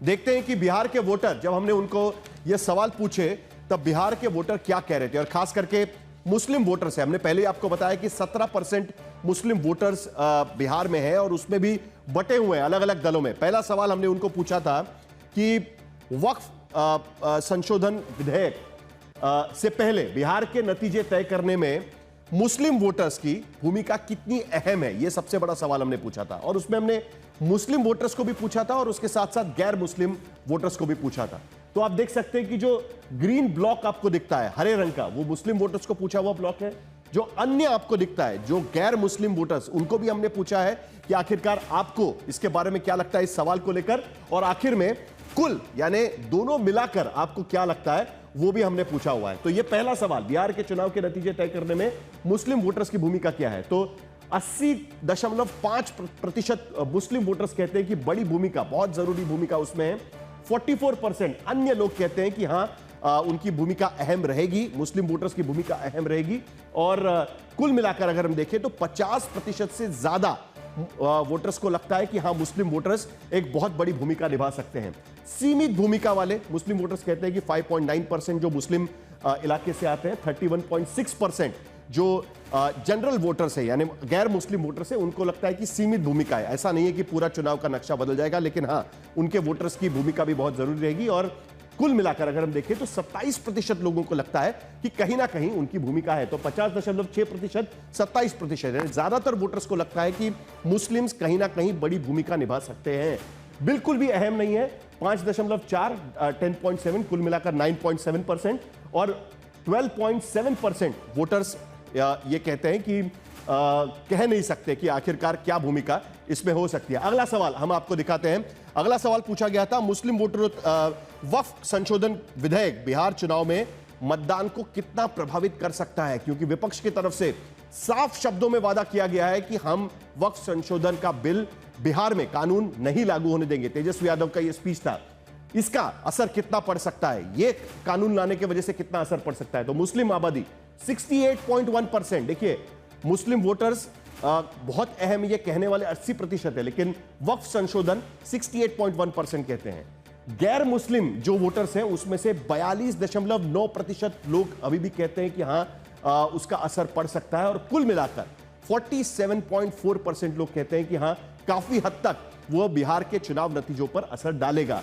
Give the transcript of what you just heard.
देखते हैं कि बिहार के वोटर, जब हमने उनको ये सवाल पूछे तब बिहार के वोटर क्या कह रहे थे, और खास करके मुस्लिम वोटर्स है। हमने पहले ही आपको बताया कि 17% मुस्लिम वोटर्स बिहार में है और उसमें भी बटे हुए हैं अलग अलग दलों में। पहला सवाल हमने उनको पूछा था कि वक्फ संशोधन विधेयक से पहले बिहार के नतीजे तय करने में मुस्लिम वोटर्स की भूमिका कितनी अहम है, यह सबसे बड़ा सवाल हमने पूछा था। और उसमें हमने मुस्लिम वोटर्स को भी पूछा था और उसके साथ साथ गैर मुस्लिम वोटर्स को भी पूछा था। तो आप देख सकते हैं कि जो ग्रीन ब्लॉक आपको दिखता है हरे रंग का, वो मुस्लिम वोटर्स को पूछा हुआ ब्लॉक है। जो अन्य आपको दिखता है, जो गैर मुस्लिम वोटर्स, उनको भी हमने पूछा है कि आखिरकार आपको इसके बारे में क्या लगता है इस सवाल को लेकर, और आखिर में कुल यानी दोनों मिलाकर आपको क्या लगता है वो भी हमने पूछा हुआ है। तो ये पहला सवाल, बिहार के चुनाव के नतीजे तय करने में मुस्लिम वोटर्स की भूमिका क्या है। तो 80.5% मुस्लिम वोटर्स कहते हैं कि बड़ी भूमिका, बहुत जरूरी भूमिका उसमें है। 44% अन्य लोग कहते हैं कि हां उनकी भूमिका अहम रहेगी, मुस्लिम वोटर्स की भूमिका अहम रहेगी। और कुल मिलाकर अगर हम देखें तो 50% से ज्यादा वोटर्स को लगता है कि हां मुस्लिम वोटर्स एक बहुत बड़ी भूमिका निभा सकते हैं। सीमित भूमिका वाले मुस्लिम वोटर्स कहते हैं कि 5.9% जो मुस्लिम इलाके से आते हैं, 31.6% जो जनरल वोटर्स है यानी गैर मुस्लिम वोटर्स है, उनको लगता है कि सीमित भूमिका है। ऐसा नहीं है कि पूरा चुनाव का नक्शा बदल जाएगा, लेकिन हां उनके वोटर्स की भूमिका भी बहुत जरूरी रहेगी। और कुल मिलाकर अगर हम देखें तो 27% लोगों को लगता है कि कहीं ना कहीं उनकी भूमिका है। तो 50.6%, 27%, ज्यादातर वोटर्स को लगता है कि मुस्लिम्स कहीं ना कहीं बड़ी भूमिका निभा सकते हैं। बिल्कुल भी अहम नहीं है 5.4, 10.7, कुल मिलाकर 9.7%, और 12.7% वोटर्स ये कहते हैं कि कह नहीं सकते कि आखिरकार क्या भूमिका इसमें हो सकती है। अगला सवाल हम आपको दिखाते हैं। अगला सवाल पूछा गया था, मुस्लिम वोटर वक्फ संशोधन विधेयक बिहार चुनाव में मतदान को कितना प्रभावित कर सकता है, क्योंकि विपक्ष की तरफ से साफ शब्दों में वादा किया गया है कि हम वक्फ संशोधन का बिल बिहार में कानून नहीं लागू होने देंगे। तेजस्वी यादव का यह स्पीच था, इसका असर कितना पड़ सकता है, यह कानून लाने की वजह से कितना असर पड़ सकता है। तो मुस्लिम आबादी 68.1%, देखिए मुस्लिम वोटर्स बहुत अहम, ये कहने वाले 80% है, लेकिन वक्फ संशोधन 68.1% कहते हैं। गैर मुस्लिम जो वोटर्स हैं उसमें से 42.9% लोग अभी भी कहते हैं कि हां उसका असर पड़ सकता है। और कुल मिलाकर 47.4% लोग कहते हैं कि हां काफी हद तक वो बिहार के चुनाव नतीजों पर असर डालेगा।